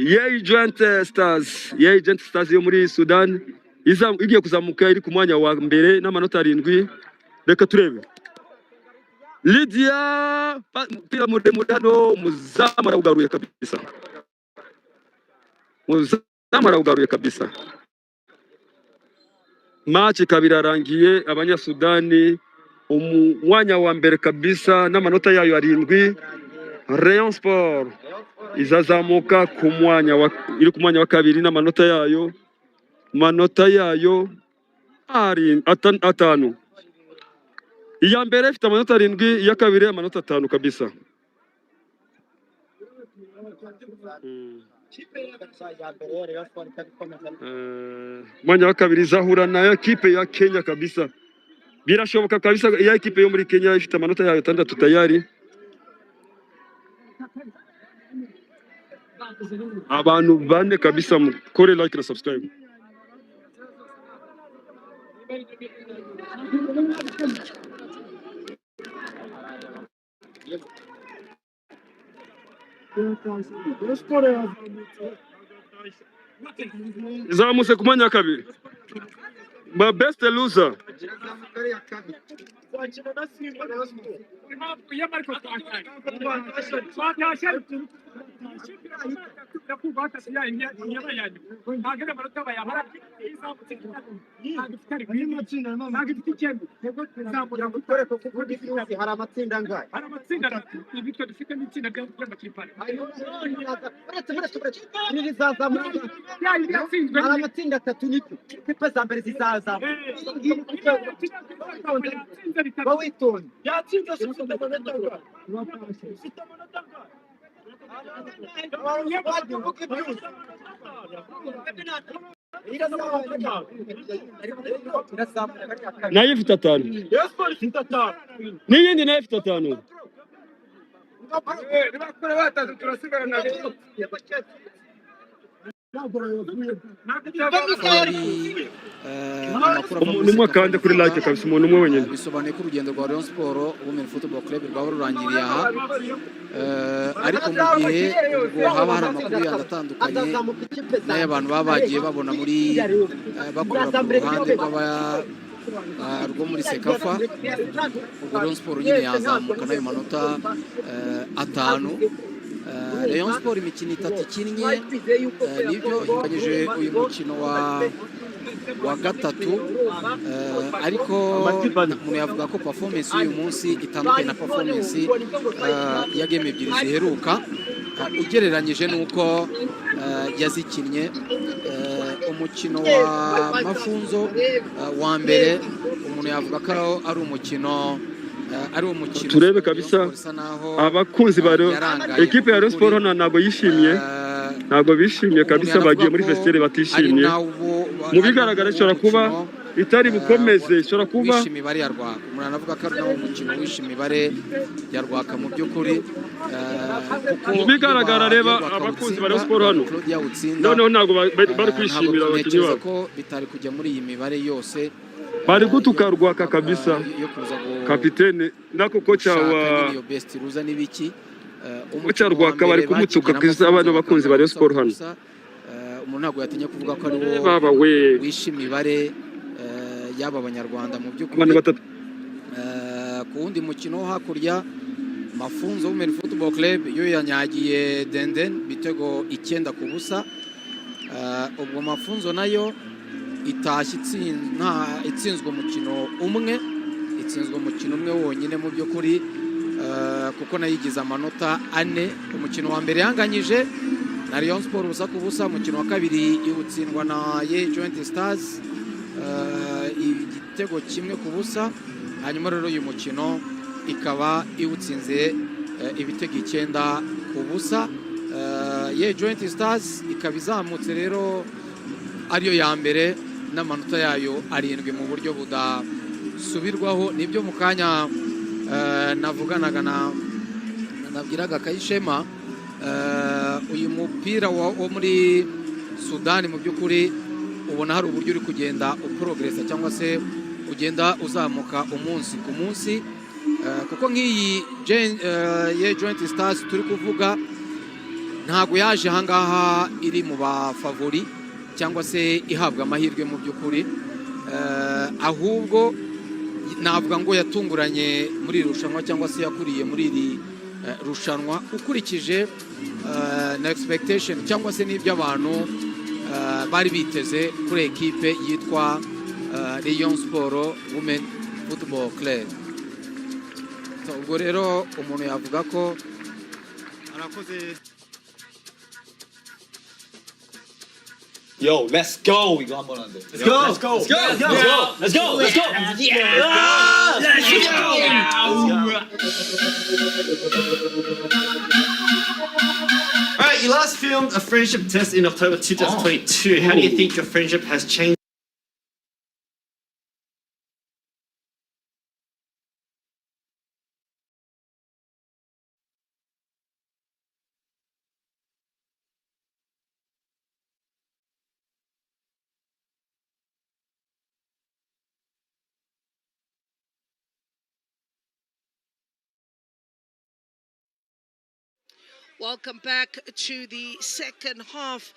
Joint Stars yo muri Sudan igiye kuzamuka iri ku mwanya wa mbere n'amanota 7. Reka turebe. Lydia pira mudano muzamara ugaruye kabisa. Match kabirarangiye abanyasudani umwanya wa mbere kabisa n'amanota yayo 7. Rayon Sport izazamuka ku mwanya iri ku mwanya wa 2 n'amanota yayo ari 5. Iya mbere ifite amanota 7, iya kabiri amanota 5 kabisa. Mwanya wa kabiri zahura na ekipe ya Kenya kabisa. Birashoboka kabisa ya ekipe yo muri Kenya ifite amanota yayo 6 tayari. Abantu bane kabisa mukore like na subscribe. Zamuse ku mwanya wa kabiri. My best loser. Nayo ifite 5. N'iyindi nayo ifite 5. Umuntu umwe kandi kuri like kabisa, umuntu umwe wenyine. Bisobanuye ko urugendo rwa Rayon Sport Women Football Club rwaba rurangiriye aha, ariko mu gihe ubwo haba hari amakuru atandukanye n'abantu baba bagiye babona muri bakora ku ruhande rwo muri CAF, ubwo Rayon Sport nyine yazamuka nayo manota 5. Rayon Sport imikino 3 ikinnye nibyo inganyije uyu mukino wa gatatu, ariko umuntu yavuga ko performance y'uyu munsi itandukanye na performance ya game ebyiri ziheruka ugereranyije nuko yazikinnye. Umukino wa mafunzo wa mbere umuntu yavuga ko ari umukino turebe kabisa abakunzi ba ekipe ya Rayon Sport ntabwo bishimye kabisa, bagiye muri festival batishimye. Mu bigaragara ishobora kuba itari bukomeze, ishobora kuba imibare ya Rwaka. Umuntu anavuga ko ari umukino w'imibare ya Rwaka mu by'ukuri, mu bigaragara reba abakunzi ba Rayon Sport hano noneho ntabwo bari kwishimira abakinnyi babo ko bitari kujya muri iyi mibare yose. Bari gutuka Rwaka kabisa, kapitene nako kocha wa best ruza nibiki kocha Rwaka bari kumutuka kabisa abantu bakunzi ba Rayon Sport hano. Umuntu ntabwo yatinye kuvuga ko ari baba we wishimibare yaba abanyarwanda mu by'ukuri. Ku wundi mukino hakurya Mafunzo Women Football Club yo yanyagiye Denden bitego 9-0. Ubwo Mafunzo nayo itsinzwe umukino umwe wonyine mu by'ukuri, kuko nayigize amanota 4. Umukino wa mbere yanganyije na Rayon Sport ubusa ku busa, umukino wa kabiri iwutsindwa na Joint Stars igitego 1-0. hanyuma rero uyu mukino ikaba iwutsinze ibitego 9-0. Joint Stars ikaba izamutse rero ariyo ya mbere n'amanota yayo 7 mu buryo budasubirwaho. Nibyo mu kanya navuganaga nabwiraga Kayishema, uyu mupira wo muri Sudani mu by'ukuri ubona hari uburyo uri kugenda uprogressa cyangwa se ugenda uzamuka umunsi ku munsi, kuko nk'iyi Joint Stars turi kuvuga ntabwo yaje ahangaha iri mu bafavori cyangwa se ihabwa amahirwe mu by'ukuri, ahubwo navuga ngo yatunguranye muri iri rushanwa cyangwa se yakuriye muri iri rushanwa ukurikije na expectation cyangwa se n'ibyo abantu bari biteze kuri ekipe yitwa Rayon Sport Women Football Club. Ubwo rero umuntu yavuga ko arakoze. Yo, let's go. We got one on this. Let's go. Let's go. Let's go. Let's go. Let's go. Let's go. Yeah. All right, you last filmed a friendship test in October 2022. How do you think your friendship has changed? Welcome back to the second half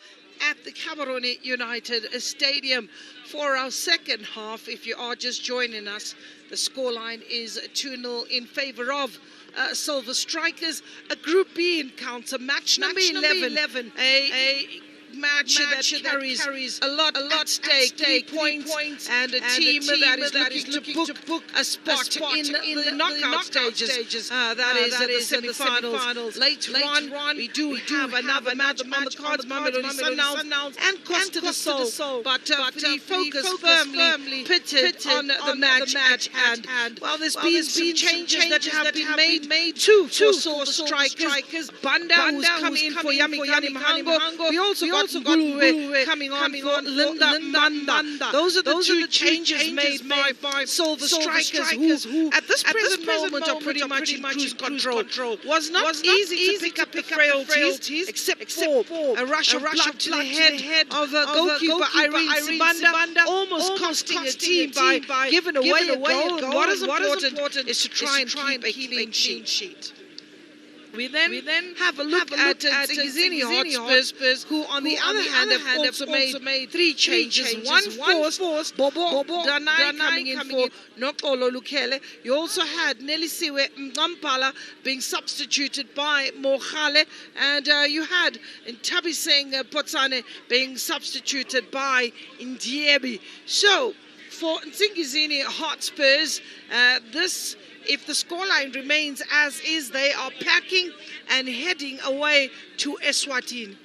at the Cameroon United Stadium. For our second half, if you are just joining us, the scoreline is 2-0 in favour of Silver Strikers. A Group B encounter, match number 11, a match that carries a lot at stake, 3 points, and a team that is looking to book a spot in the knockout stages. That is the semi-finals. Later on, we do have another match on the cards, Mamelodi Sundowns and Costa del Sol. But the focus firmly pitted on the match at hand. Well, there's been some changes that have been made too for Silver Strikers. Banda, who's come in for Yamikani Mahango. We also got Gulue coming on for Linda Manda. Those are the two changes made by Silver Strikers, who at this present moment are pretty much in cruise control. Was not easy to pick up the frailties, except for a rush of blood to the head of goalkeeper Irene Sibanda, almost costing the team by giving away a goal. And what is important is to try and keep a clean sheet. We then have a look at Nzingizini Hotspurs, who on the other hand have also made 3 changes. One forced Bobo Danai coming in for Nokolo Lukele. You also had Nelisiwe Mgampala being substituted by Mohale, and you had Ntabiseng Potsane being substituted by Ndiebi. So for Nzingizini Hotspurs, if the scoreline remains as is, they are packing and heading away to Eswatini.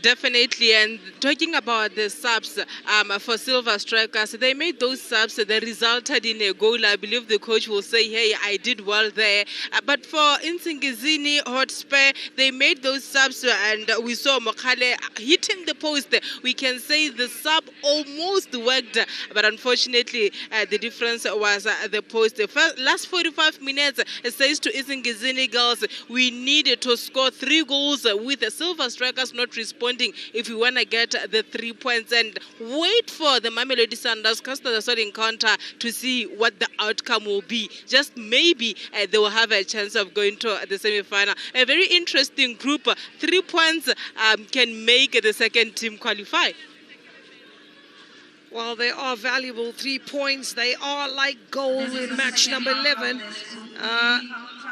Definitely, and talking about the subs for Silver Strikers, they made those subs that resulted in a goal. I believe the coach will say, hey, I did well there. But for Nzingizini Hotspur, they made those subs and we saw Mokale hitting the post. We can say the sub almost worked, but unfortunately the difference was the post. The last 45 minutes, it says to Nzingizini girls, we needed to score 3 goals with the Silver Strikers not responding if we want to get the 3 points, and wait for the Mamelodi Sundowns Costa del Sol encounter to see what the outcome will be. Just maybe they will have a chance of going to the semi-final. A very interesting group. 3 points can make the second team qualify. Well, they are valuable 3 points. They are like gold in match number 11,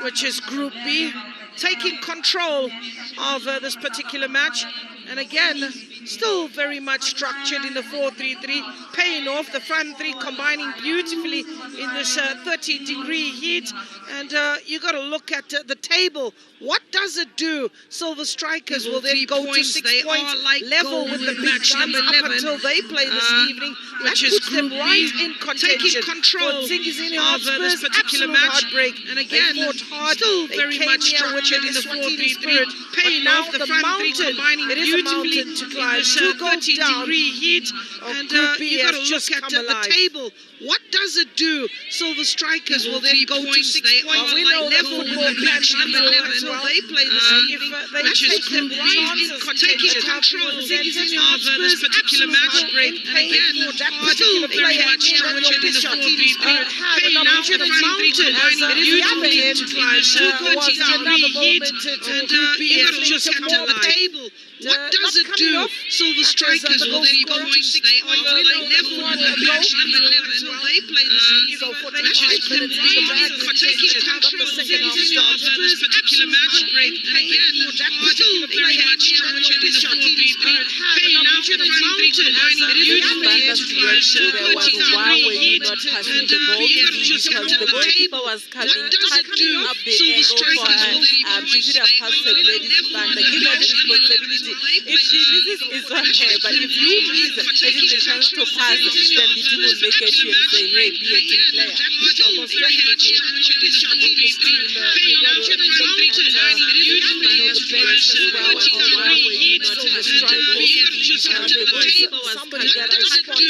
which is Group B, taking control of this particular match. And again, still very much structured in the 4-3-3, paying off the front three, combining beautifully in this 30-degree heat. And you got to look at the table. What does it do? Silver Strikers will then go to 6 points, level with the big guns up until they play this evening. That puts them right in contention. Taking control of this particular match. Heartbreak. And again, they fought hard. Still very much structured in the 4-3-3, paying off the front three, combining beautifully in this 30-degree heat. And you got to look at the table. What does it do? Silver Strikers will then go to 6 points. We know level will be number 11 until they play this evening. Which is complete taking control of this particular match break. And again, still very much structured in the 4-3 spirit. Paying out the final 3-9 minutes to drive. 2-30-degree heat. And you got to just come to the table. What does it do? Silver Strikers will then go to 6 points. Level will be number 11 until they play this evening. Which is complete taking control of this particular match break. And again, still very much structured in the 4-3 spirit. Paying out the final 3-9 minutes to drive. 2-30-degree heat. And you got to just come to the table. Was coming, cutting up the angle for her. She should have passed her ladies Banda. Give her the responsibility. If she misses, it's on her. But if you miss having the chance to pass, then the team will make a change and say, hey, be a team player. Almost definitely. Somebody that I spotted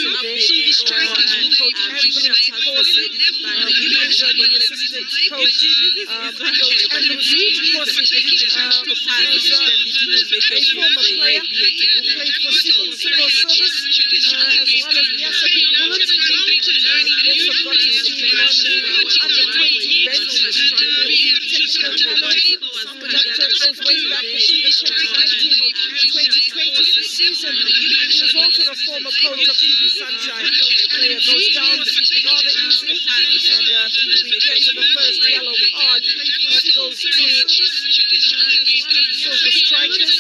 a former player who played for civil service as well as Yasabi Bullet. Also got to see him on the under-20 bench. Technical talent. Somebody that goes way back into the 2019-2020 season. He was also the former coach of TV Sunshine. The player goes down rather easily, and we get to the first yellow card that goes to Silver Strikers.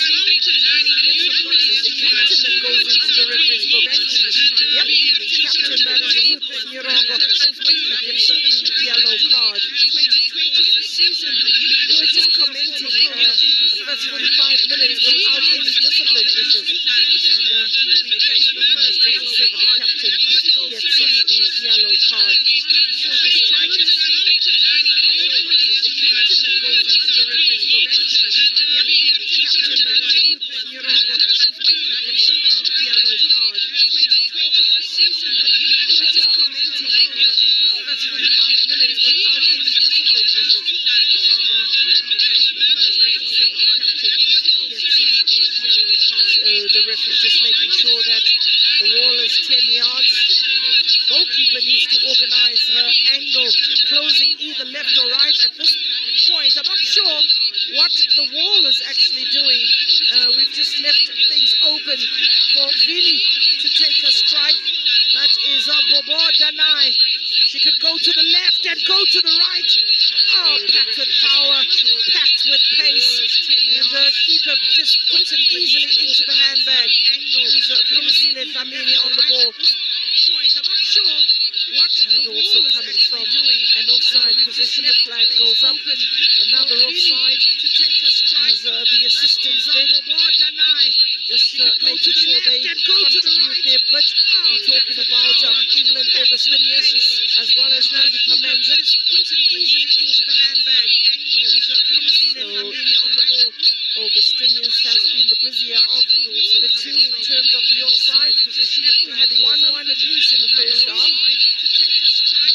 The captain that goes into the referee's book. Yep, the captain, that is Ruth Nyirongo, gets the yellow card. We were just commenting the first 45 minutes without any discipline issues. And we get to the first 47, the captain gets the yellow card. Silver Strikers. The captain that goes into the referee's book. Yep, the captain, that is Ruth Nyirongo, gets the yellow card. We were just commenting the first 45 minutes without any discipline issues. The referee just making sure that the wall is 10 yards. Goalkeeper needs to organize her angle, closing either left or right. At this point, I'm not sure what the wall is actually doing. We've just left things open for Vini to take a strike. That is Bobo Danai. She could go to the left and go to the right. Oh, packed with power, packed with pace. And the keeper just puts it easily into the handbag. There's Pinisile Dlamini on the ball. I'm not sure what and also coming from an offside position. The flag goes up. Another offside. As the assistants there. Just making sure they contribute their bit. We're talking about Evelyn Augustinius as well as Nandi Pamenza. Puts it easily into the handbag. So Augustinius has been the busier of the two in terms of the offside. We had 1-1 apiece in the first half.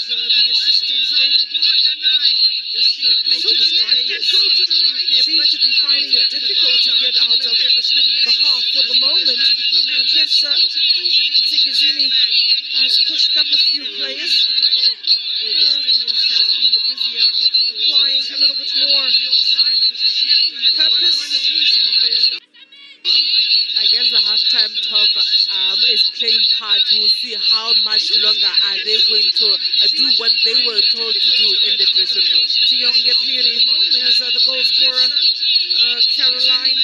The assistants there. Silver Strikers seem to be finding it difficult to get out of the half for the moment. And yes, Nzingizini has pushed up a few players. Augustinius has been the busier of applying a little bit more purpose. I guess the halftime talk is playing part. We'll see how much longer are they going to do what they were told to do in the dressing room. Tiyonge Piri as the goal scorer, Caroline.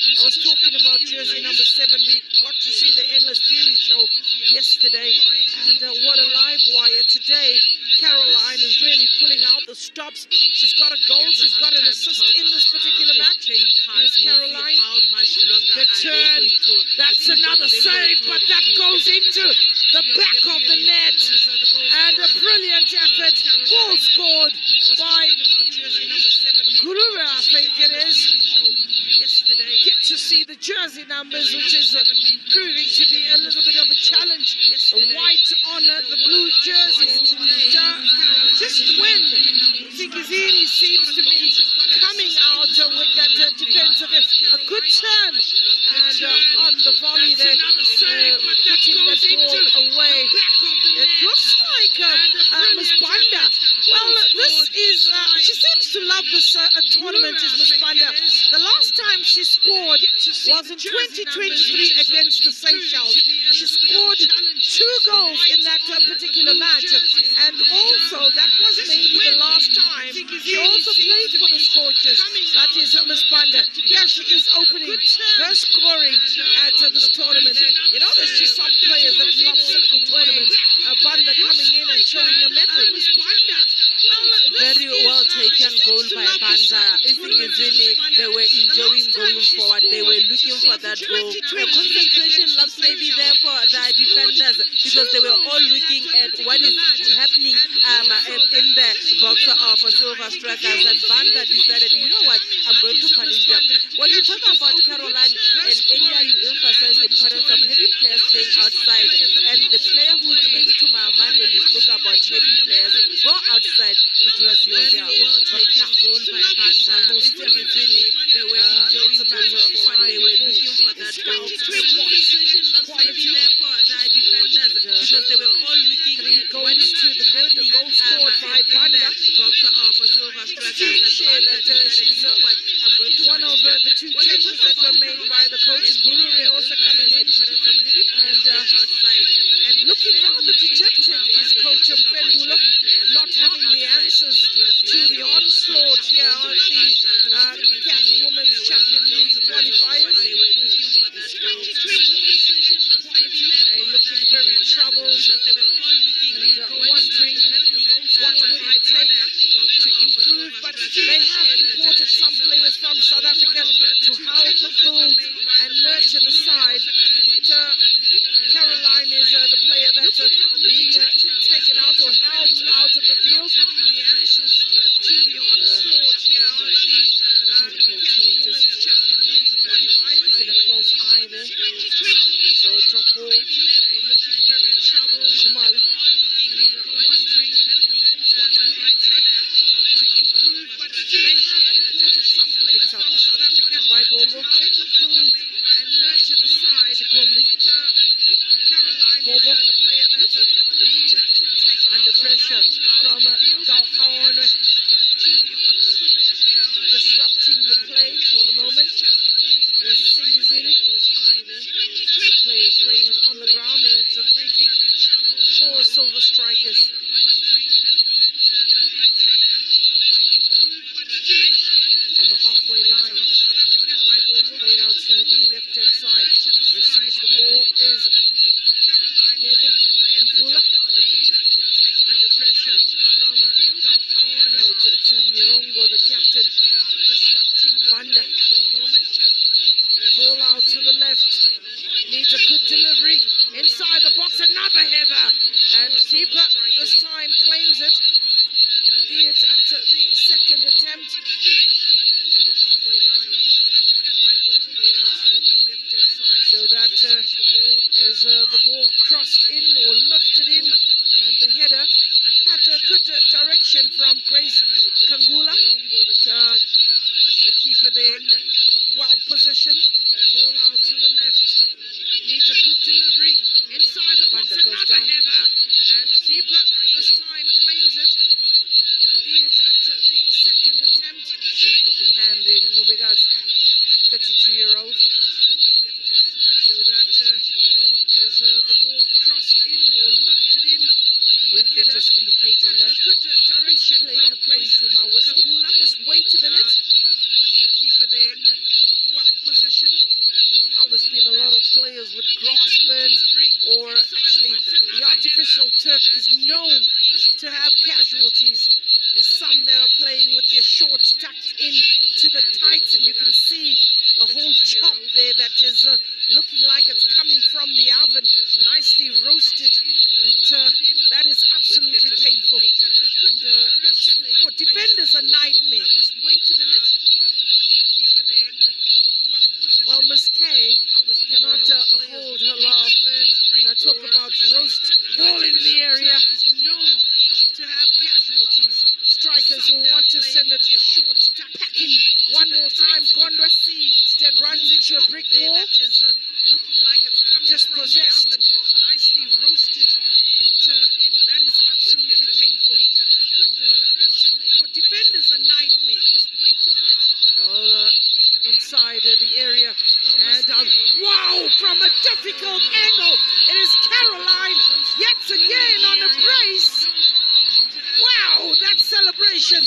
I was talking about jersey number 7. We got to see the Endless Piri show yesterday, and what a live wire today. Caroline is really pulling out the stops. She's got a goal, she's got an assist in this particular match. Here's Caroline. The turn, that's another save, but that goes into the back of the net. And a brilliant effort, ball scored by Gurura, I think it is. get to see the jersey numbers, which is proving to be a little bit of a challenge. The white on the blue jerseys. Just when Nzingizini seems to be coming out with that defensive, a good turn, and on the volley there, putting that ball away. It looks like Miss Banda. Well, this is, she seems to love this tournament, is Miss Banda. The last time she scored was in 2023 against the Seychelles. She scored 2 goals in that particular match, and also that was maybe the last time she also played for the Scorchers. That is Miss Banda. Here she is opening her scoring at this tournament. You know, there's just some players that love certain tournaments. Banda coming in and showing a medal. Miss Banda. Very well taken goal by Banda. Nzingizini, they were enjoying going forward. They were looking for that goal. A concentration lapse maybe there for the defenders, because they were all looking at what is happening in the box of Silver Strikers, and Banda decided, you know what, I'm going to punish them. When you talk about Caroline and Enya, you emphasize the importance of having players playing outside, and the player who came to my mind when you spoke about having players go outside, it was your girl. Well taken goal by Banda. Nzingizini, they were enjoying going forward. They were looking for that goal. The concentration lapse maybe there for the defenders, because they were all looking at what is happening the goal scored by Banda. Box of Silver Strikers, and Banda decided, you know what, I'm going to one of the 2 changes that were made by the coach, Guru also coming in, and looking rather dejected is Coach Mpendula, not having the answers to the onslaught here on the CAF Women's Champion League qualifiers. Looking very troubled and wondering what would it take to improve, but they have imported some players from South Africa to help build and nurture the side. Caroline is the player that's being taken out or helped out of the field. Keeping a close eye there. So a drop ball. Looking very troubled. Kumala. Wondering what would it take to improve, but they have imported some players from South Africa by Bobo and nurture the side. Caroline Bobo, the player that's under pressure from Galkhaone, disrupting the play for the moment. Is Nzingizini. 2 players playing it on the ground, and it's a free kick for Silver Strikers. On the halfway line, played out to the left-hand side. Receives the ball is Bobo and Vula. Under pressure from Galkhaone out to Mirongo, the captain, disrupting Banda for the moment. Ball out to the left. Needs a good delivery. Inside the box, another header. And keeper this time claims it. Albeit at the second attempt. On the halfway line. Played out to the left-hand side. So that is the ball crossed in or lifted in. And the header had a good direction from Grace Kangula. The keeper there, well positioned. Ball out to the left. Needs a good delivery. Inside the box, another header. And keeper this time claims it. Albeit at the second attempt. Shake of the hand in Nobiga's 32-year-old. So that is the ball crossed in or lifted in. Referee just indicating that good direction play according to my whistle. Just wait a minute. The keeper there, well positioned. Well, there's been a lot of players with grass burns, or actually the artificial turf is known to have casualties. There's some that are playing with their shorts tucked in to the tights, and you can see the whole chop there that is looking like it's coming from the oven, nicely roasted. That is absolutely painful. And that's for defenders a nightmare. Just wait a minute. Keeper there, Well, Miss K cannot hold her laugh when I talk about roast ball in the area. Is known to have casualties. Strikers will want to send it packing one more time. Gondwe instead runs into a brick wall. Looking like it's coming just possessed. Nicely roasted. That is absolutely painful. For defenders, a nightmare. Just wait a minute. Inside the area. And wow, from a difficult angle. It is Caroline yet again on the brace. Wow, that celebration.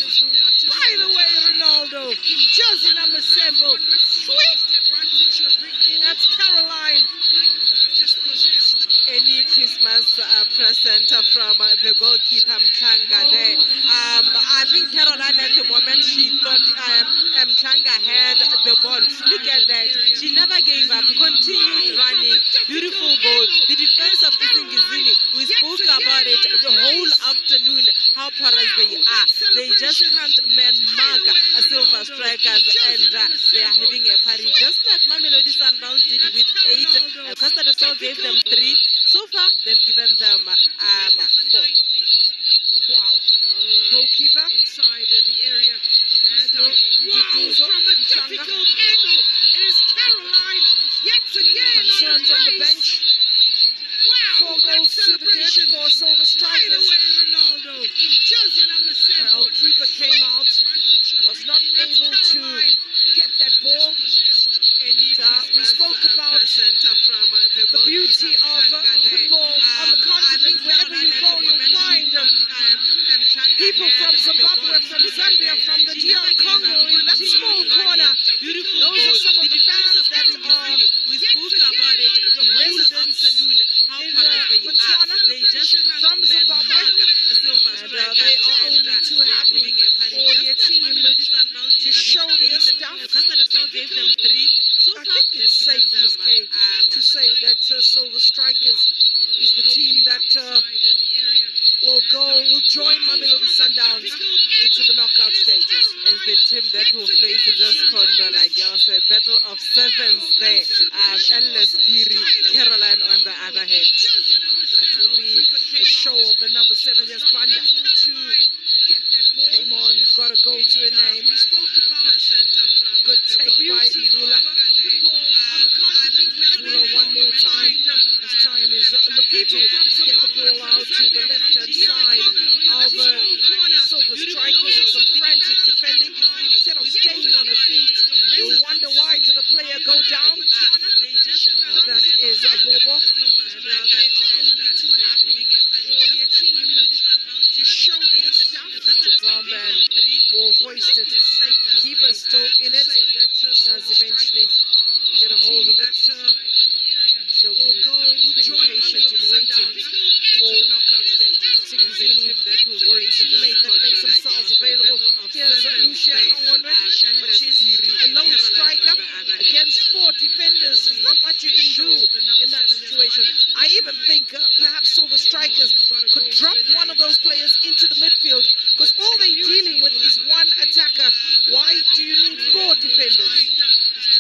By the way, Ronaldo, jersey number 7. Sweet. That's Caroline. Just possessed. Early Christmas present from the goalkeeper Mtlanga there. I think Caroline at the moment she thought Mtlanga had the ball. Look at that. She never gave up. Continued running. Beautiful goal. The defense of Nzingizini. We spoke about it the whole afternoon. How porous they are. They just can't mark silver strikers, and they are having a party just like Mamelodi Sundowns did with 8. Costa del Sol gave them 3. So far, they've given them 4. Wow. Goalkeeper inside the area. And wow, from a difficult angle. It is Caroline yet again. Concerns on the bench. Wow, 4 goals to the good for Silver Strikers. By the way, Ronaldo, jersey number 7. Well, keeper came out, was not able to get that ball. We spoke about the beauty of football on the continent. Wherever you go, you'll find people from Zimbabwe, from Zambia, from the DR Congo, in that small corner. Those are some of the fans that are residents in Botswana, from Zimbabwe, and they are only too happy for their team to show their stuff. I think it's safe, Ms. K, to say that Silver Strikers is the team that will join Mamelodi Sundowns into the knockout stages. And the team that will face this corner, like I said, battle of 7s there. Endless Theory, Caroline on the other hand. That will be a show of the number 7 years Panda. Came on, got a goal to a name. Good take by Vula. Vula one more time. As time is looking to get the ball out to the left-hand side of Silver Strikers, and some frantic defending. Instead of staying on her feet, you'll wonder why did the player go down. That is Bobo. And they are only too happy for their team to show their stuff. Captain's armband, ball hoisted. Keeper still in it. Does eventually get a hold of it. She'll be pretty patient in waiting for Nzingizini, teammate that makes themselves available. Here's Lucia Onwe, but she's a lone striker against 4 defenders. There's not much you can do in that situation. I even think perhaps Silver Strikers could drop one of those players into the midfield, because all they're dealing with is one attacker. Why do you need 4 defenders?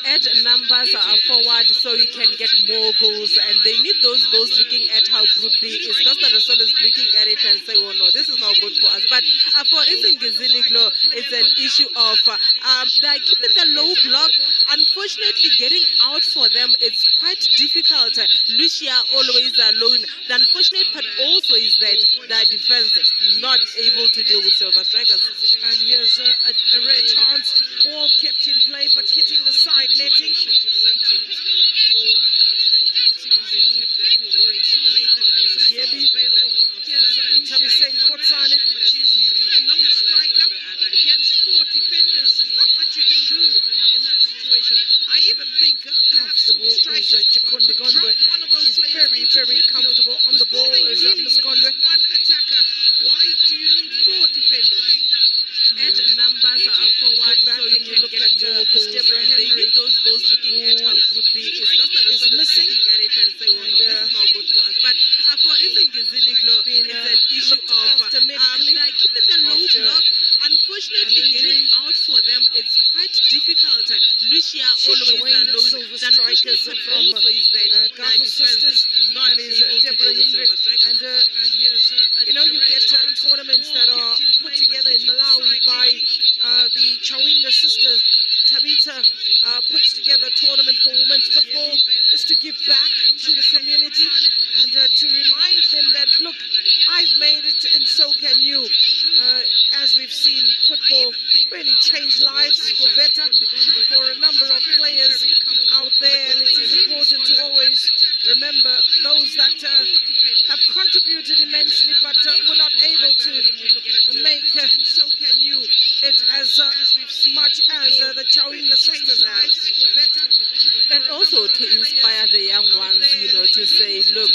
Add numbers forward so you can get more goals, and they need those goals. Looking at how Group B is, Costa del Sol is looking at it and say, oh no, this is not good for us. But for Nzingizini, it's an issue of they're keeping the low block. Unfortunately, getting out for them, it's quite difficult. Lucia always alone. The unfortunate part also is that the defense is not able to deal with Silver Strikers. And here's a rare chance. Ball kept in play, but hitting the side netting. Tabi saying Kotsane, a long striker against 4 defenders. There's not much you can do in that situation. I even think comfortable strikers Chikonde Gondwe. She's very, very comfortable on the ball as Ms. Gondwe. One attacker. Why do you need 4 defenders? Add numbers forward so you can look at more goals. And they need those goals. Looking at how Group B is, Costa del Sol is looking at it and say, oh no, this is not good for us. But for Nzingizini, it's an issue of they're keeping the low block. Unfortunately, getting out for them, it's quite difficult. Lucia always alone. The from CAF Sisters, and is Deborah Hendrick. And you get tournaments that are put together in Malawi by the Chawinga sisters. Tabita puts together a tournament for women's football just to give back to the community and to remind them that, look, I've made it and so can you. As we've seen, football really change lives for better for a number of players out there, and it is important to always remember those that have contributed immensely but were not able to make it as much as the Chawinga sisters have. And also to inspire the young ones, to say, look,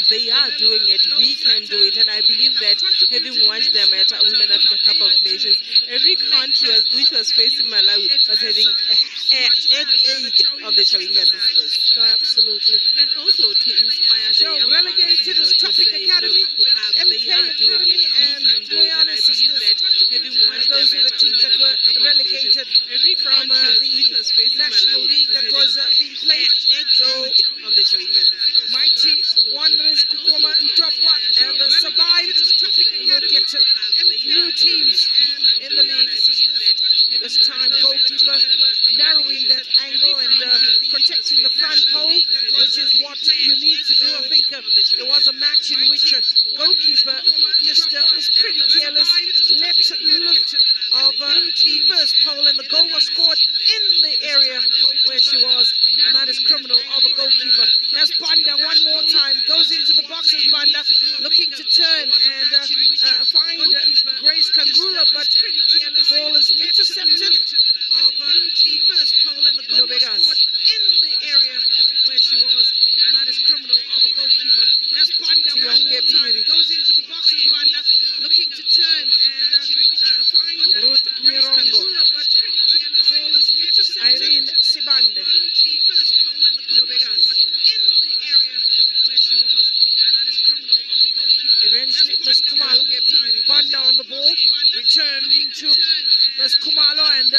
they are doing it, we can do it. And I believe that having watched them at Women Africa Cup of Nations, every country which was facing Malawi was having a headache of the Chawinga sisters. No, absolutely. And also to inspire the young relegated ones, as Topic Academy, MK Academy, and Moyana sisters. Those were the teams that were relegated from the National League that was being played. So, Mighty Wanderers, Kukoma, and Topwa have survived. We'll get new teams in the league. This time, goalkeeper narrowing that angle and protecting the front pole, which is what you need to do. I think there was a match in which goalkeeper just was pretty careless, leapt of the first pole, and the goal was scored in the area where she was, and that is criminal of a goalkeeper. There's Banda one more time, goes into the boxes. Banda looking to turn and find Grace Kangula, but ball is intercepted. Novegas in the area where she was, and that is criminal of a goalkeeper. There's Banda one more time, goes into the boxes. Banda looking to turn and find Ruth Mirongo, but ball is intercepted. Irene Sibande. Novegas in the area where she was, and that is criminal of a goalkeeper. Eventually, Miss Kumalo, Banda on the ball, returning to Miss Kumalo, and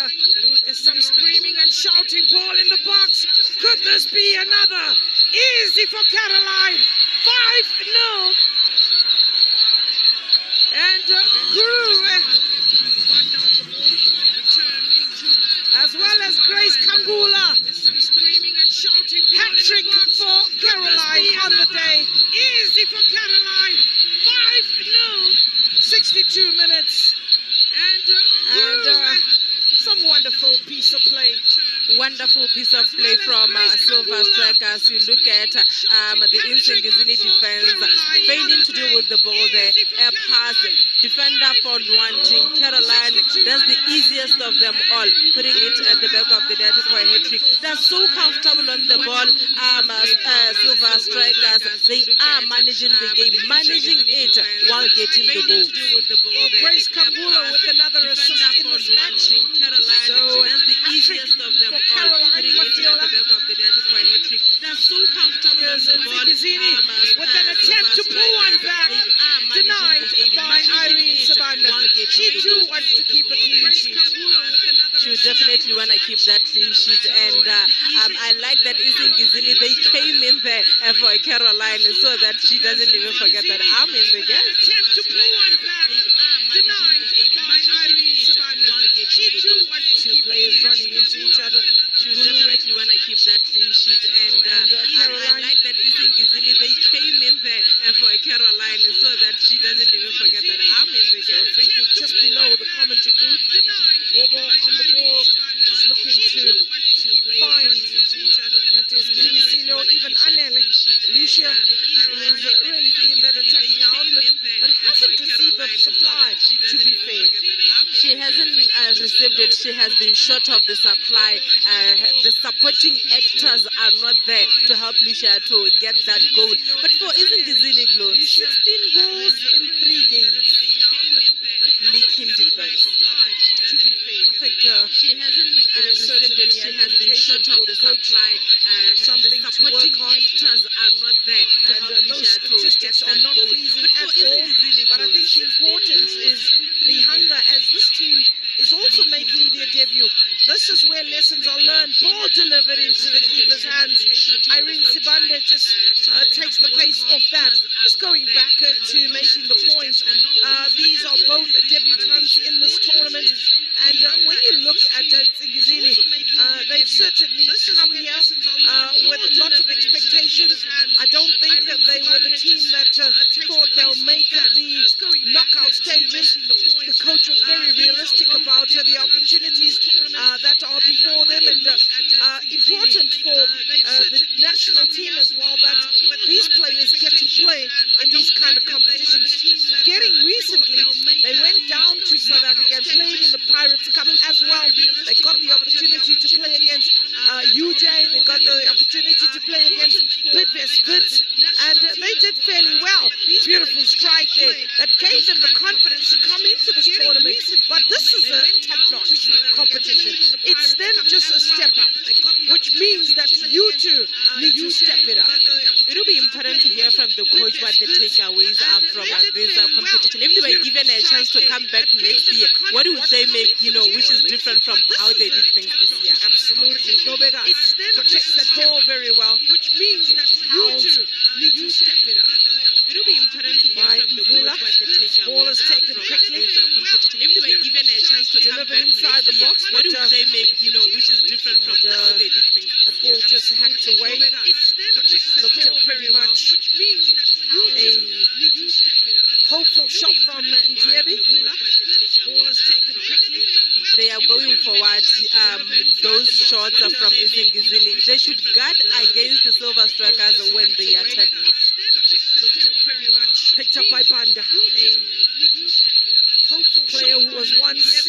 there's some screaming and shouting. Ball in the box. Could this be another? Easy for Caroline. 5-0. And as well as Grace Kangula. Hat-trick for Caroline on the day. Easy for Caroline. 5-0. 62 minutes. And some wonderful piece of play. Wonderful piece of play from Silver Strikers. You look at the Nzingizini defense failing to deal with the ball there. Air pass, defender for wanting. Caroline does the easiest of them all, putting it at the back of the net for a hat-trick. They're so comfortable on the ball. Silver Strikers, they are managing the game, managing it while getting the goal. Grace Kangula with another assist in this match. So that's the easiest of them all, putting it at the back of the net for a hat-trick. They're so comfortable on the ball. Nzingizini with an attempt to pull one back, denied by Irene Sabanda. She too wants to keep a clean sheet. She would definitely want to keep that clean sheet, and I like that Nzingizini, they came in there for Caroline so that she doesn't even forget that I'm in the game. Attempt to pull one back, denied by Irene Sabanda. She too wants to keep players running into each other. She would definitely want to keep that clean sheet, and I like that Nzingizini, they came in there for Caroline so that she doesn't even forget that I'm in the game. Free kick just below the commentary booth. Bobo on the ball is looking to find that is Pinicino, even Anele. Lucia is really being that attacking outlet, but hasn't received the supply, to be fair. She hasn't received it. She has been short of the supply. The supporting actors are not there to help Lucia to get that goal. But for Nzingizini, 16 goals in 3 games. Leaking defense. I think she hasn't received it. She has been short of the supply. Something the to work supporting on. actors are not there to help Those Lucia to get statistics that are not goal. pleasing But for at all. Nzingizini, But I think the importance is the hunger, as this team is also making their debut. This is where lessons are learned. Ball delivered into the keeper's hands. Irene Sibande just takes the pace off that. Just going back to making the point. These are both debutants in this tournament. And when you look at Nzingizini, they've certainly come here with lots of expectations. I don't think that they were the team that thought they'll make the knockout stages. The coach was very realistic about the opportunities that are before them, and important for the national team as well that these players get to play in these kind of competitions. Getting recently, they went down to South Africa and played in the Pirates Cup as well. They got the opportunity to play against UJ, they got the opportunity to play against Bidvest, and they did fairly well. Beautiful strike there that gave them the confidence to come into this tournament. But this is a top-notch competition. It's then just a step up, which means that you two need to step it up. It will be important to hear from the coach what the takeaways are from this competition. If they were given a chance to come back next year, what would they make, which is different from how they did things this year? Absolutely. Nobega protects that ball very well, which means that you two need to step it up. It will be important to hear from the coach what the takeaways ball is are taken from quickly. this competition. If they were given a chance to come back inside next the year, box, what but, would they make, which is different from how they did things this that year? ball just hacked away. Looked pretty much a hopeful shot from Ndiebi. They are going forward. Those shots are from Nzingizini. They should guard against the Silver Strikers when they attack now. Picked up by Banda. Player who was once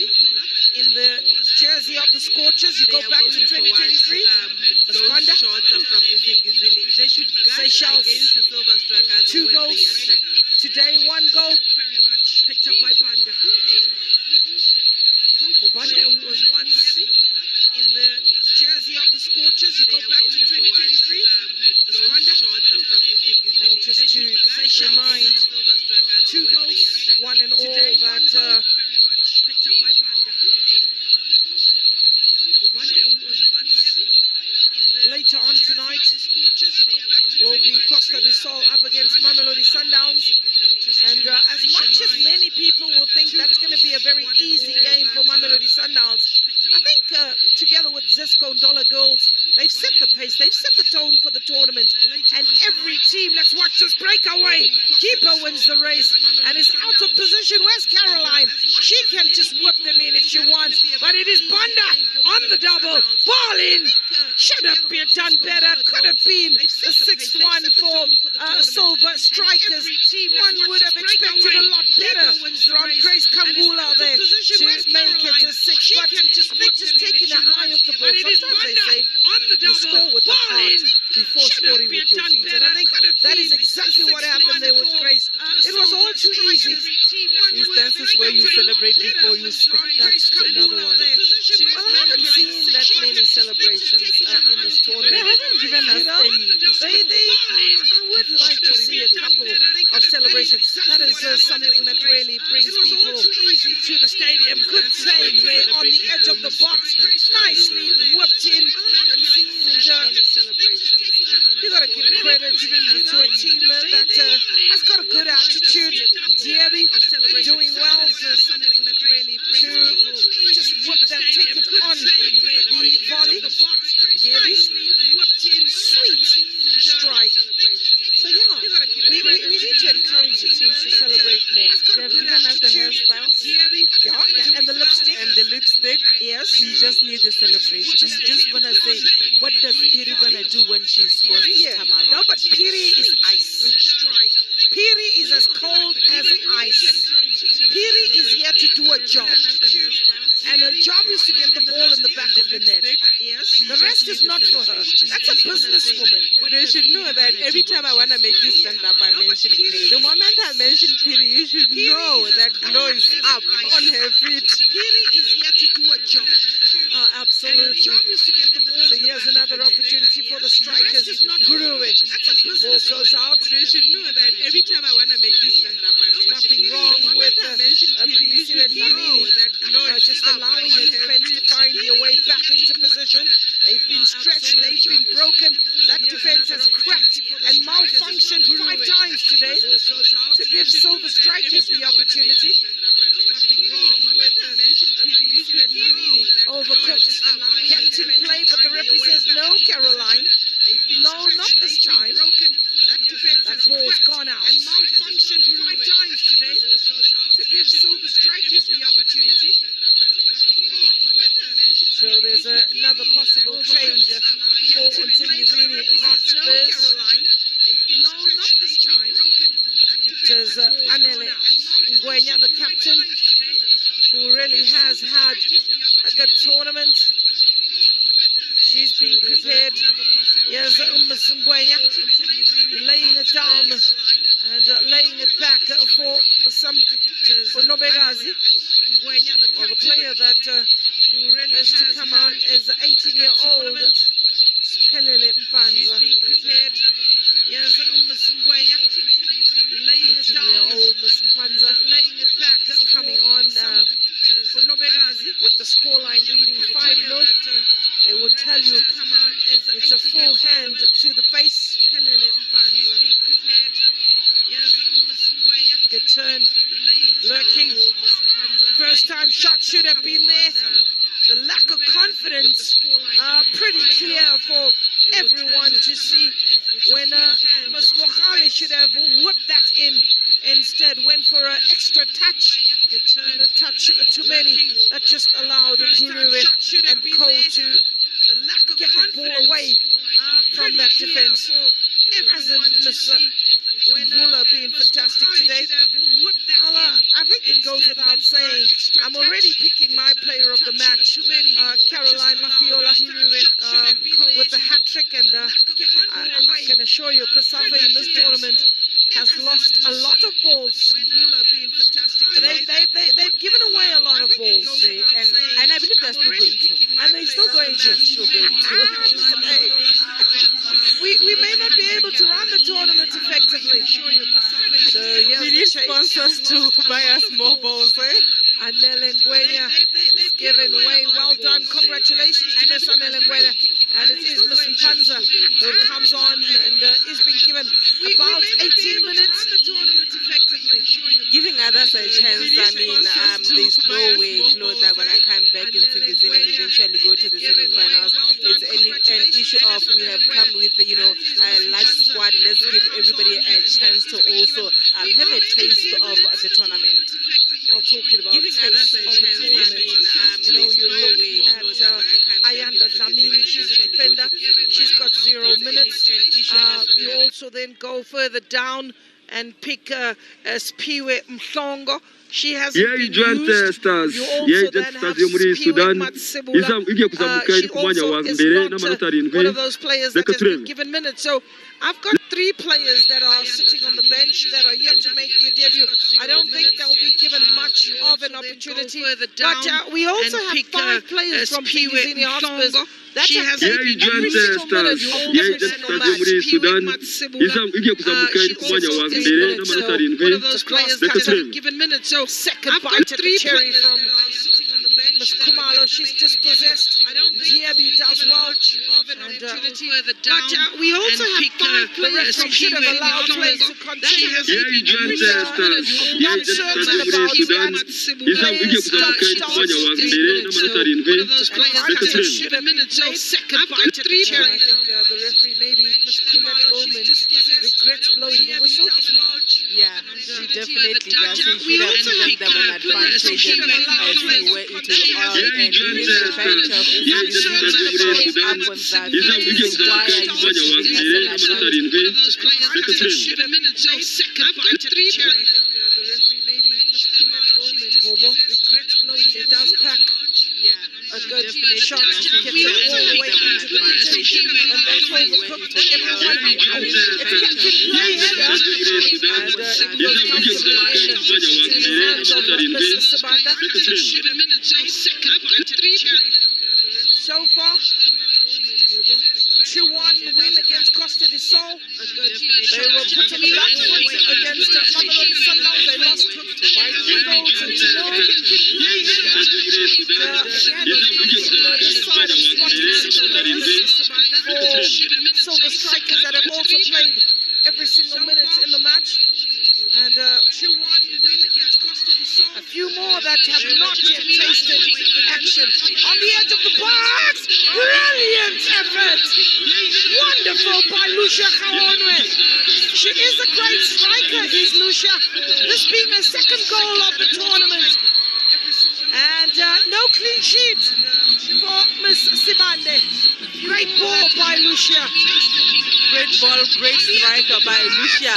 in the jersey of the Scorchers. You go back to 2023. Those Banda. shots are from Nzingizini. They should guard Seychelles. against the Silver Strikers 2 when goals they attack now. today, 1 goal. Picked up by Banda. Banda, who was once in the jersey of the Scorchers. You go back to 2023. Those shots are from Nzingizini. Just to Seychelles. remind Silver Strikers 2 when they goals, attack now. 1 and all, Today, that picked up by Banda. Banda, who was once later on tonight will be Costa del Sol up against Mamelodi Sundowns. And as much as many people will think that's going to be a very easy game for Mamelodi Sundowns, I think together with Zesco and Dollar Girls, they've set the pace, they've set the tone for the tournament. And every team, let's watch this breakaway. Keeper wins the race and is out of position. Where's Caroline? She can just whip them in if she wants. But it is Banda on the double. Ball in. Should have been done better. Could have been the 6th one for Silver Strikers. One would have expected a lot better from Grace Kangula there to make it a 6. But I think just taking an eye off the ball. Sometimes they say you score with the heart before scoring with your feet. And I think that is exactly what happened there with Grace. It was all too easy. Instances where you celebrate before you score. That's another one. Well, I haven't seen that many celebrations in this tournament. They haven't given us any. I would like to see a couple of celebrations. That is something that really brings people to the stadium. Good save there on the edge of the box. Nicely whipped in. And you got to give credit to a team that has got a good attitude. Diaby doing well to just whip that ticket on the volley. Diaby, sweet strike. So yeah, we need to encourage the teams to celebrate more. They've given us the hairstyles. Yeah, and the lipstick. And the lipstick. Yes. We just need the celebration. We just want to say, what does Piri gonna do when she scores this time around? No, but Piri is ice. Piri is as cold as ice. Piri is here to do a job. And her job is to get the ball in the back of the net. The rest is not for her. That's a businesswoman. They should know that every time I want to make this stand up, I mention Piri. The moment I mention Piri, you should know that glow is up on her feet. Piri is here to do a job. Absolutely. So here's another opportunity for the strikers. Guruwe. Ball goes out. They should know that every time I want to make this stand up, I mention Nothing wrong with Pilisi and Lamini. Just allowing the defense to find their way back into position. They've been stretched, they've been broken. That defense has cracked and malfunctioned 5 times today to give Silver Strikers the opportunity. Overcooked, kept in play, but the referee says no, Caroline. No, not this time. That ball's gone out. And malfunctioned 5 times today to give Silver Strikers the opportunity. So there's another possible change for Nzingizini Hotspurs. No, not this time. It is Anele Ngwenya, the captain, who really has had a good tournament. She's been prepared. Here's Ngwenya laying it down and laying it back for Nobegazi. Well, the player that is to come on is 18-year-old Spelele Mpanza. Here's Ngwenya laying it down. 18-year-old Mpanza laying it back coming on with the scoreline reading 5-0. They will tell you it's a full hand to the face. Good turn, lurking. First time shot should have been there. The lack of confidence pretty clear for everyone to see when Ms. Mokhale should have whipped that in. Instead went for an extra touch. And a touch too many that just allowed Guruwe and Co to get the ball away from that defense. Hasn't Ms. Vula been fantastic today? I think it goes without saying, I'm already picking my player of the match, Caroline Mafiola, with the hat-trick, and I can assure you, COSAFA in this tournament has lost a lot of balls. They've given away a lot of balls. And I believe they're still going to. And they're still going to. We may not be able to run the tournament effectively. So we need sponsors to buy us more balls, eh? Anele Ngwenya is given way. Well done. Congratulations to Miss Anele Ngwenya. And it is Miss Mpanza who comes on and is being given about 18 minutes. Giving others a chance, I mean, there's no way, Claude, that when I come back in Nzingizini and eventually go to the semi-finals, it's an issue of we have come with, a large squad. Let's give everybody a chance to also have a taste of the tournament. Well, talking about taste of the tournament, you look at Ayanda Dlamini, she's a defender. She's got 0 minutes. You also then go further down and pick Spiwe Mhlongo. She hasn't been used. You also then have Spiwe Matsibula. She also is not one of those players that has been given minutes. So I've got 3 players that are sitting on the bench that are yet to make their debut. I don't think they'll be given much of an opportunity. But we also have 5 players from Nzingizini Hotspurs that have taken every single minute of every single match. Spiwe Matsibula, she also is one of those players that have been given minutes. So second bite at the cherry from Ms. Kumalo. She's dispossessed. Diaby does well. And, but we also have 5 players who should have allowed players to continue. I'm not certain about that. Players don't start should have played. Second bite at the cherry. I think the referee, maybe Ms. Kumalo, regrets blowing the whistle. Yeah, she definitely does. She should have given them an advantage and see where it will all end. Even the bench of Nzingizini up on that. Why are you not giving us an advantage? Should have minutes. So second bite at the cherry. I think the referee, maybe Ms. Kumalo, regrets blowing. She does pack. A good shot to get it all the way into the position, and then overcooked everyone. It's captain play here, and it goes comfortably into the hands of Mr. Sabanda. Costa del Sol. They were put on the back foot against Mamelodi Sundowns. They lost by 3 goals to 0. This side I'm spotting 6 players for Silver Strikers that have also played every single minute in the match. And a few more that have not yet tasted action. On the edge of the box, brilliant effort. Wonderful by Lucia Kaonwe. She is a great striker, is Lucia. This being her second goal of the tournament. And no clean sheet for Miss Sibande. Great ball by Lucia. Great ball, great striker by Lucia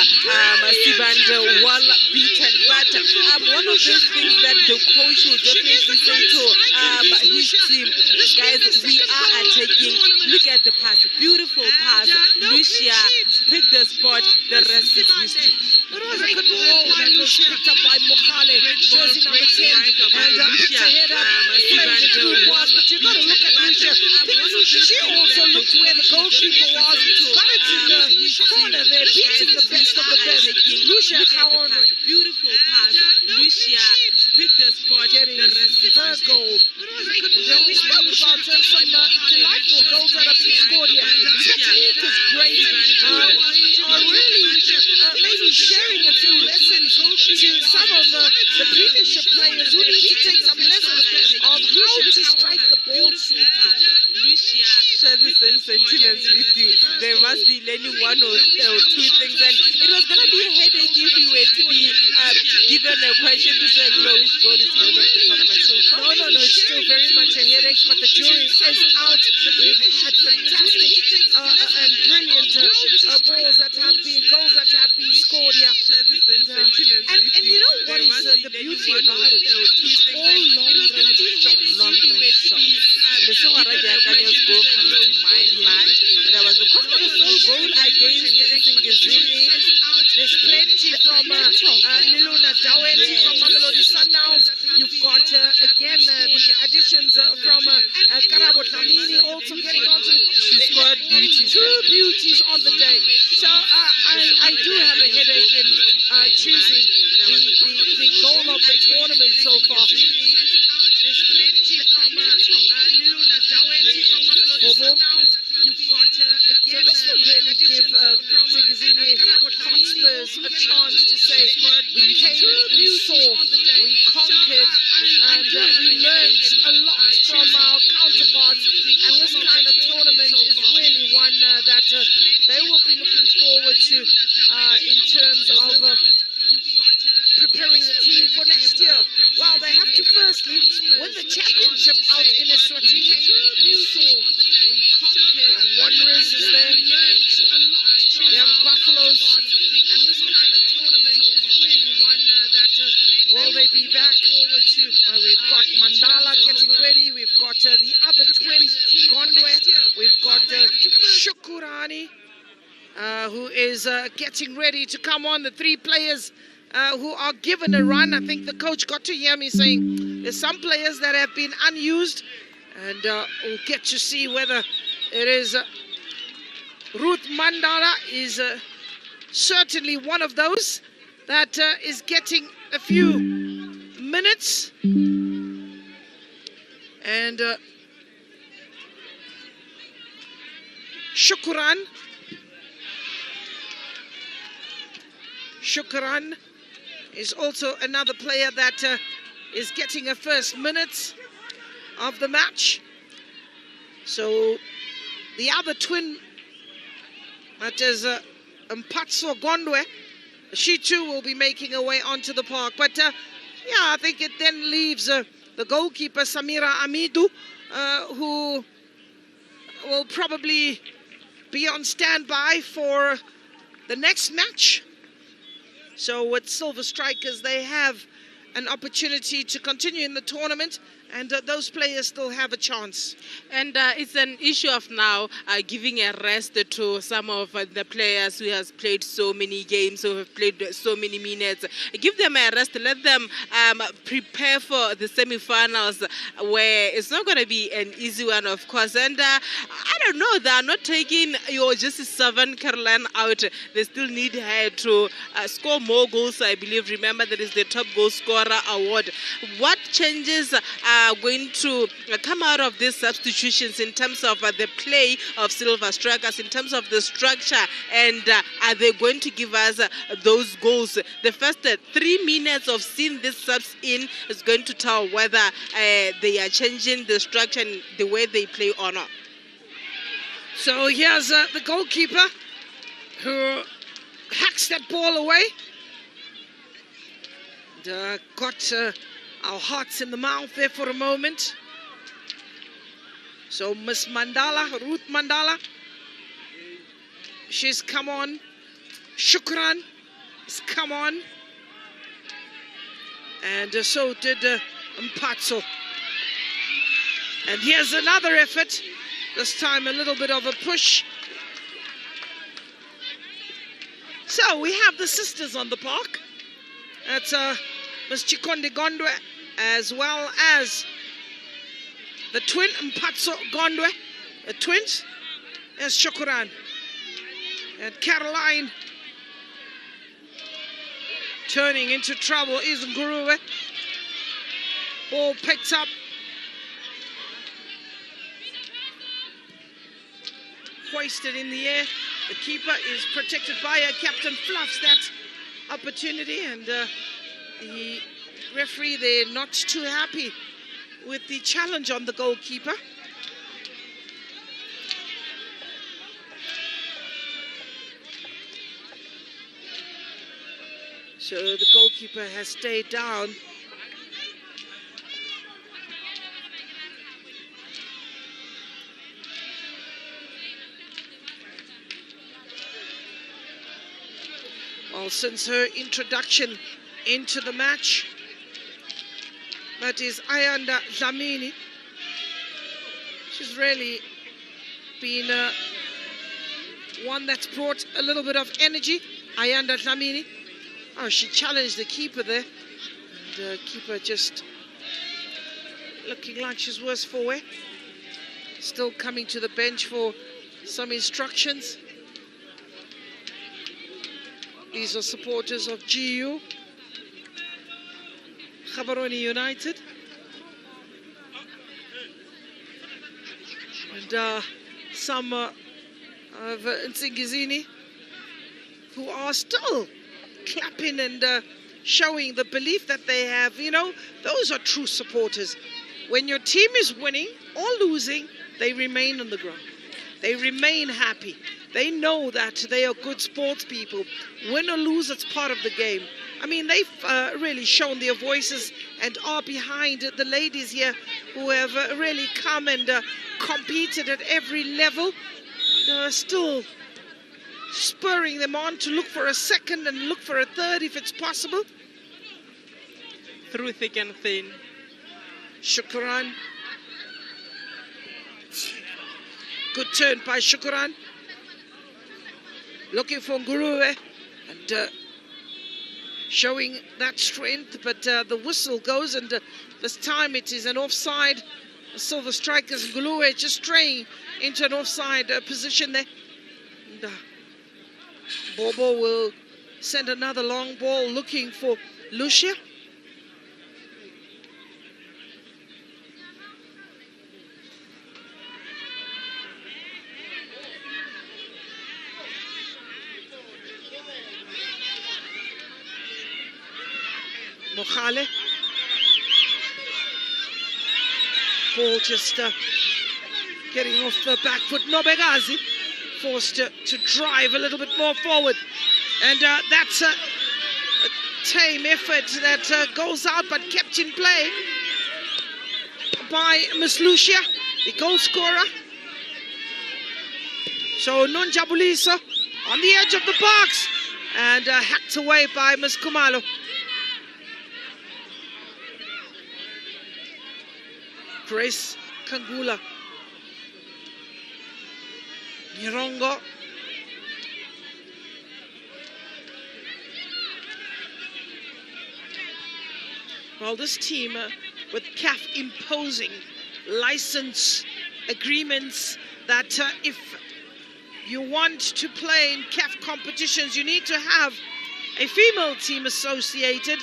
Sibande, well beaten. But one of those things that the coach will definitely say to his team, guys, we are attacking. Look at the pass, beautiful pass. Lucia picked the spot, the rest is history. It was a good ball that was picked up by Mokhale, jersey number 10, and picked her head up, played it through one. But you've got to look at Lucia. She also looked where the goalkeeper was, got it in the corner there, beating the best of the best. Lucia Kaonwe. Beautiful pass. Lucia picked the spot, the rest is her goal. And we spoke about some delightful goals that have been scored here. Technique is great. We are really maybe sharing a few lessons to some of the Premiership players who need to take some lessons of how to strike the ball sweetly. Share the same sentiments with you. They must be learning one or two things, and it was going to be a headache if you were to be given a question to say, no, which goal is goal of the tournament. So no, it's still very much a headache, but the jury is out. We've had fantastic and brilliant goals that have been scored here. And you know what is the beauty about it? It's all long-range shots. The Soharajakanya's goal comes to mind, man. There was a Costa goal against Nzingizini. There's plenty from Liluna Daweti from Mamelodi Sundowns. You've got, again, the additions from Karabo Tlamini also getting onto. She scored beauties. 2 beauties on the day. So I do have a headache in choosing the goal of the tournament so far. There's plenty from Liluna Daweti from Mamelodi Sundowns. You've got, again, so this will really give Nzingizini Hotspurs a chance to say, we came, we saw, we conquered, and we learned a lot from our counterparts. And this kind of tournament is really one that they will be looking forward to in terms of preparing the team for next year. Well, they have to firstly win the championship out in Eswatini. Young Wanderers is there, Young Buffaloes, and this kind of tournament is really one that will they be back forward to. We've got Mandala getting ready, we've got the other twin, Gondwe, we've got Shukurani, who is getting ready to come on, the 3 players who are given a run. I think the coach got to hear me saying there's some players that have been unused, and we'll get to see whether it is Ruth Mandala is certainly one of those that is getting a few minutes. And Shukran is also another player that is getting a first minute of the match. So the other twin, that is Mpatso Gondwe, she too will be making her way onto the park. But yeah, I think it then leaves the goalkeeper Samira Amidu, who will probably be on standby for the next match. So with Silver Strikers, they have an opportunity to continue in the tournament and those players still have a chance. And it's an issue of now giving a rest to some of the players who has played so many games, who have played so many minutes. Give them a rest, let them prepare for the semi-finals, where it's not going to be an easy one, of course. And I don't know, they are not taking your Justice Savan Caroline out. They still need her to score more goals, I believe. Remember, there is the top goal scorer award. What changes are going to come out of these substitutions in terms of the play of Silver Strikers, in terms of the structure, and are they going to give us those goals? The first 3 minutes of seeing these subs in is going to tell whether they are changing the structure and the way they play or not. So here's the goalkeeper who hacks that ball away. And, got our hearts in the mouth there for a moment. So Miss Mandala, Ruth Mandala, she's come on. Shukran has come on. And so did Mpatso. And here's another effort. This time a little bit of a push. So we have the sisters on the park. That's Ms. Chikonde Gondwe, as well as the twin Mpatso Gondwe, the twins, as Shukuran. And Caroline turning into trouble is Nguruwe. Ball picked up. Hoisted in the air. The keeper is protected by a captain. Fluffs that opportunity, and the referee, they're not too happy with the challenge on the goalkeeper. So the goalkeeper has stayed down. Well, since her introduction into the match, that is Ayanda Dlamini. She's really been one that's brought a little bit of energy. Ayanda Dlamini. Oh, she challenged the keeper there. And the keeper just looking like she's worse for wear. Still coming to the bench for some instructions. These are supporters of GU, Gaborone United. And some of Nzingizini who are still clapping and showing the belief that they have. You know, those are true supporters. When your team is winning or losing, they remain on the ground. They remain happy. They know that they are good sports people. Win or lose, it's part of the game. I mean, they've really shown their voices and are behind the ladies here who have really come and competed at every level. Still spurring them on to look for a second and look for a third if it's possible. Through thick and thin. Shukran. Good turn by Shukran. Looking for Nguruwe and showing that strength, but the whistle goes, and this time it is an offside. The Silver Strikers, Nguruwe just straying into an offside position there. And, Bobo will send another long ball looking for Lucia. Mokhale. Ball just getting off the back foot. Nobegazi forced to drive a little bit more forward. And that's a tame effort that goes out but kept in play by Miss Lucia, the goal scorer. So Nonjabuliso on the edge of the box and hacked away by Miss Kumalo. Grace Kangula. Nyirongo. Well, this team with CAF imposing license agreements that if you want to play in CAF competitions, you need to have a female team associated.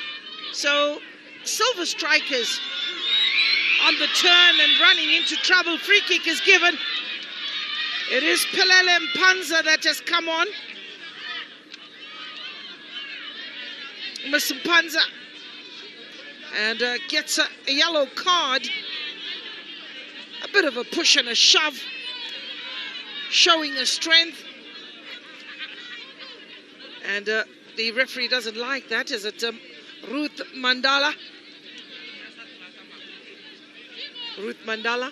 So Silver Strikers on the turn and running into trouble. Free kick is given. It is Pelele Mpanza that has come on. Miss Mpanza. And gets a yellow card. A bit of a push and a shove. Showing a strength. And the referee doesn't like that. Is it Ruth Mandala? Ruth Mandala.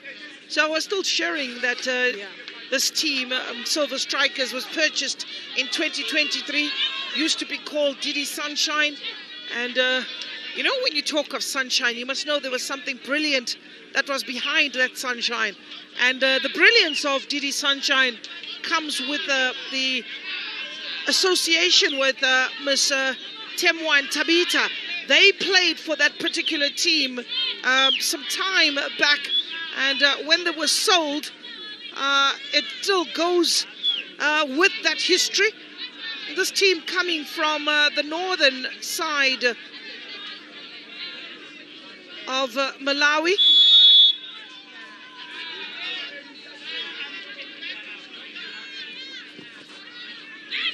So we're still sharing that this team, Silver Strikers, was purchased in 2023. Used to be called Didi Sunshine. And you know, when you talk of sunshine, you must know there was something brilliant that was behind that sunshine. And the brilliance of Didi Sunshine comes with the association with Miss Temwa and Tabita. They played for that particular team some time back, and when they were sold, it still goes with that history. This team coming from the northern side of Malawi.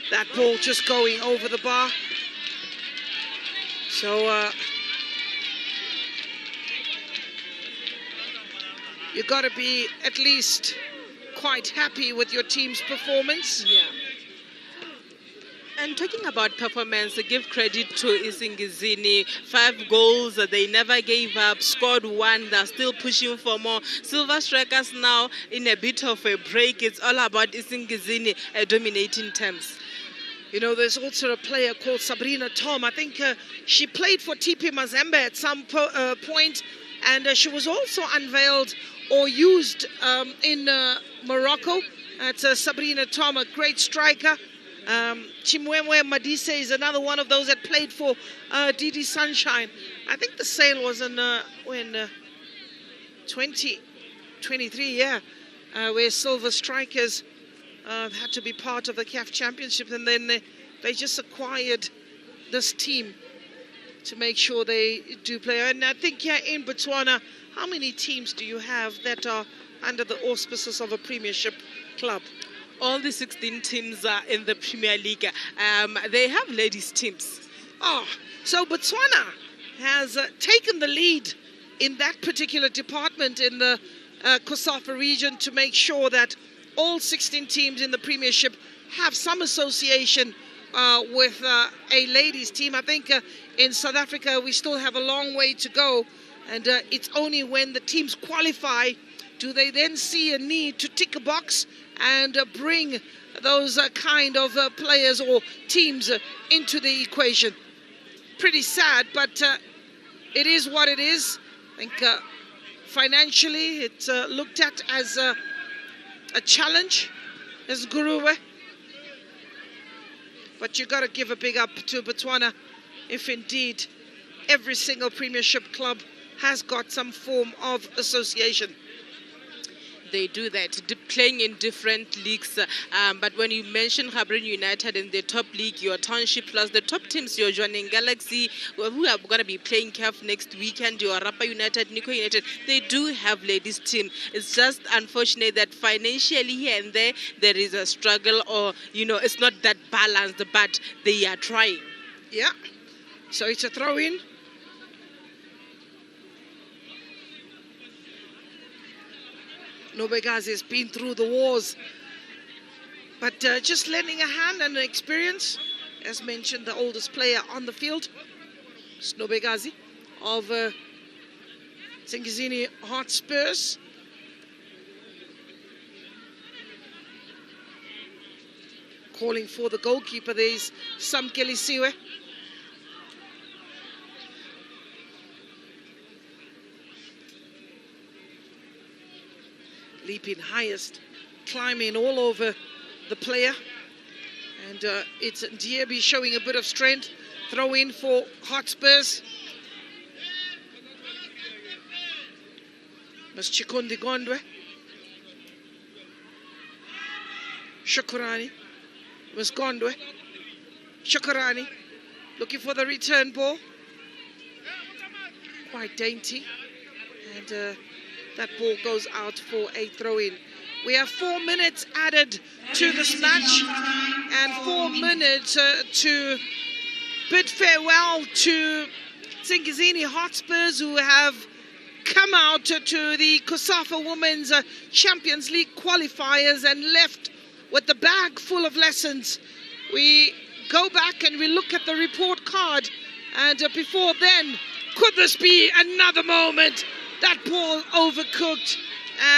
That ball just going over the bar. So you got to be at least quite happy with your team's performance. Yeah. And talking about performance, give credit to Nzingizini. 5 goals, they never gave up, scored 1, they're still pushing for more. Silver Strikers now in a bit of a break. It's all about Nzingizini dominating terms. You know, there's also a player called Sabrina Tom. I think she played for TP Mazembe at some point, and she was also unveiled or used in Morocco. That's Sabrina Tom, a great striker. Chimwemwe Madise is another one of those that played for Didi Sunshine. I think the sale was in 2023, where Silver Strikers had to be part of the CAF Championship, and then they just acquired this team to make sure they do play. And I think here in Botswana, how many teams do you have that are under the auspices of a premiership club? All the 16 teams are in the Premier League. They have ladies teams. Oh, so Botswana has taken the lead in that particular department in the COSAFA region to make sure that all 16 teams in the Premiership have some association with a ladies team. I think in South Africa we still have a long way to go, and it's only when the teams qualify do they then see a need to tick a box and bring those kind of players or teams into the equation. Pretty sad, but it is what it is. I think financially it's looked at as a challenge as Guruwe. But you got to give a big up to Botswana if indeed every single Premiership club has got some form of association. They do that, playing in different leagues. But when you mention Gaborone United in the top league, your Township plus the top teams, your Joining Galaxy, who are going to be playing CAF next weekend, your Rapa United, Nico United, they do have ladies team. It's just unfortunate that financially here and there is a struggle, or, you know, it's not that balanced, but they are trying. Yeah. So it's a throw-in. Nobegazi has been through the wars, but just lending a hand and an experience. As mentioned, the oldest player on the field, Nobegazi of Nzingizini Hotspurs. Calling for the goalkeeper, there is Samkelisiwe. leaping highest, climbing all over the player. And it's Diaby showing a bit of strength. Throw in for Hotspurs. Mas Chikundi Gondwe. Shakurani. Mas Gondwe. Shakurani. Looking for the return ball. Quite dainty. And that ball goes out for a throw-in. We have 4 minutes added to this match. And 4 minutes to bid farewell to Nzingizini Hotspurs, who have come out to the COSAFA Women's Champions League qualifiers and left with the bag full of lessons. We go back and we look at the report card, and before then, could this be another moment? That ball overcooked,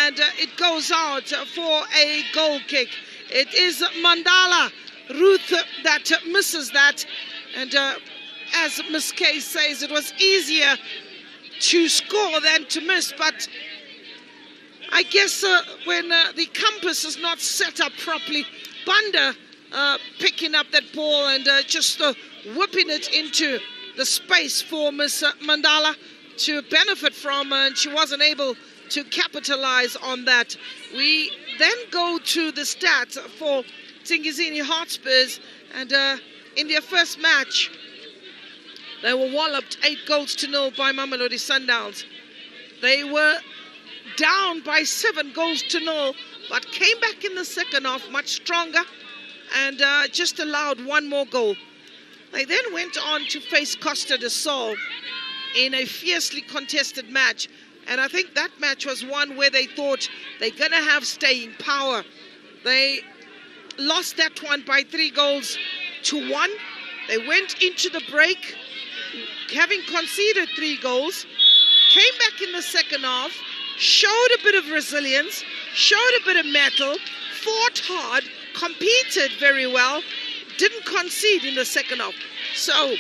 and it goes out for a goal kick. It is Mandala Ruth that misses that, and as Miss Kay says, it was easier to score than to miss, but I guess when the compass is not set up properly, Banda picking up that ball and just whipping it into the space for Miss Mandala to benefit from, and she wasn't able to capitalize on that. We then go to the stats for Nzingizini Hotspurs, and in their first match, they were walloped 8-0 by Mamelodi Sundowns. They were down by 7-0, but came back in the second half much stronger and just allowed one more goal. They then went on to face Costa del Sol in a fiercely contested match, and I think that match was one where they thought they're going to have staying power. They lost that one by 3-1. They went into the break having conceded 3 goals, came back in the second half, showed a bit of resilience, showed a bit of mettle, fought hard, competed very well, didn't concede in the second half. So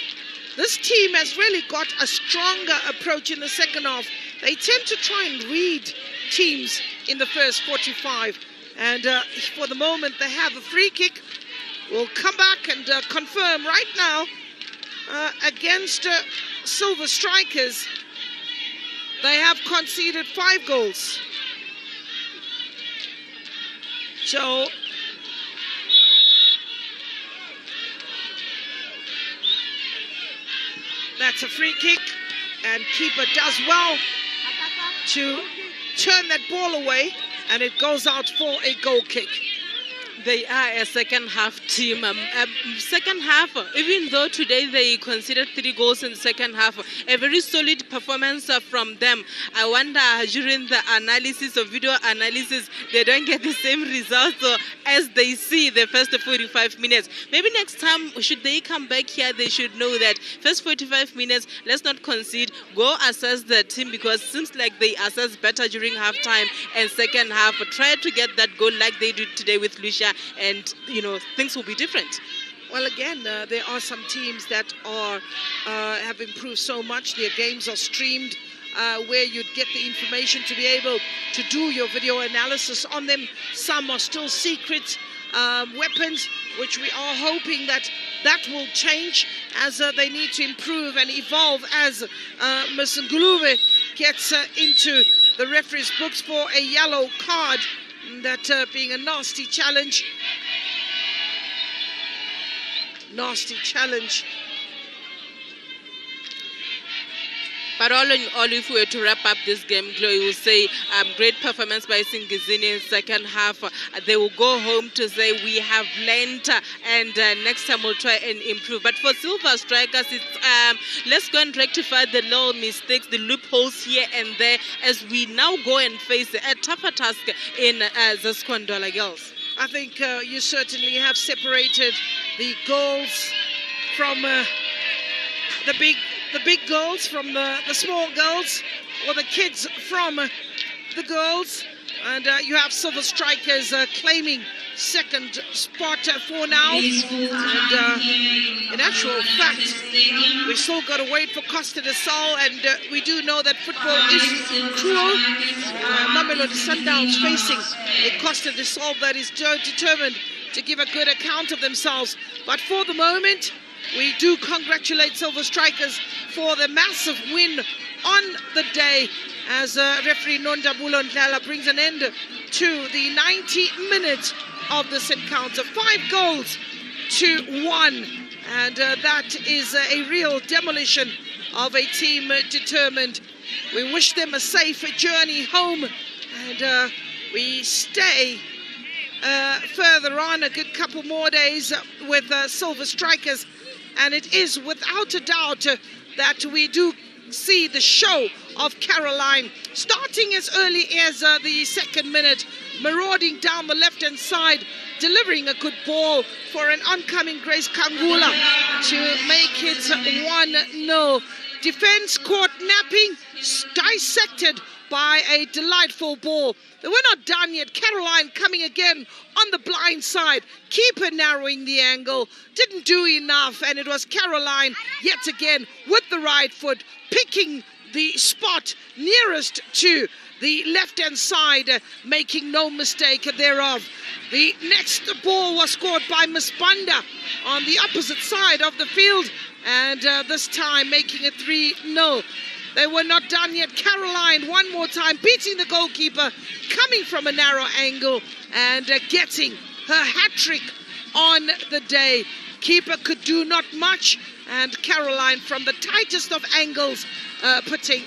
this team has really got a stronger approach in the second half. They tend to try and read teams in the first 45. And for the moment, they have a free kick. We'll come back and confirm right now against Silver Strikers. They have conceded 5 goals. So that's a free kick, and keeper does well to turn that ball away, and it goes out for a goal kick. They are a second half team. Second half, even though today they conceded 3 goals in the second half, a very solid performance from them. I wonder during the analysis or video analysis, they don't get the same results as they see the first 45 minutes. Maybe next time, should they come back here, they should know that first 45 minutes, let's not concede, go assess the team, because it seems like they assess better during halftime, and second half, try to get that goal like they did today with Lucia, and things will be different. Well, again, there are some teams that are have improved so much. Their games are streamed, where you'd get the information to be able to do your video analysis on them. Some are still secret weapons, which we are hoping that will change as they need to improve and evolve as Ms. Ngulube gets into the referee's books for a yellow card. That being a nasty challenge. Nasty challenge. But all in all, if we were to wrap up this game, Chloe will say great performance by Nzingizini in second half. They will go home to say we have learned, and next time we'll try and improve. But for Silver Strikers, it's let's go and rectify the little mistakes, the loopholes here and there, as we now go and face a tougher task in the Skondola Girls. I think you certainly have separated the goals from the big girls from the small girls, or the kids from the girls, and you have Silver Strikers claiming second spot for now. And in actual fact, we still got to wait for Costa del Sol, and we do know that football is cruel. Mamelodi Sundowns facing a Costa del Sol that is determined to give a good account of themselves. But for the moment, we do congratulate Silver Strikers for the massive win on the day, as referee Nondabulo Ndlala brings an end to the 90 minutes of this encounter. 5 goals to 1, and that is a real demolition of a team determined. We wish them a safe journey home, and we stay further on a good couple more days with Silver Strikers, and it is without a doubt that we do see the show of Caroline starting as early as the second minute, marauding down the left-hand side, delivering a good ball for an oncoming Grace Kangula to make it 1-0. Defense caught napping, dissected by a delightful ball. They were not done yet. Caroline coming again on the blind side. Keeper narrowing the angle. Didn't do enough, and it was Caroline yet again with the right foot, picking the spot nearest to the left-hand side, making no mistake thereof. The next ball was scored by Miss Banda on the opposite side of the field, and this time making it 3-0. They were not done yet. Caroline one more time beating the goalkeeper, coming from a narrow angle and getting her hat-trick on the day. Keeper could do not much, and Caroline from the tightest of angles putting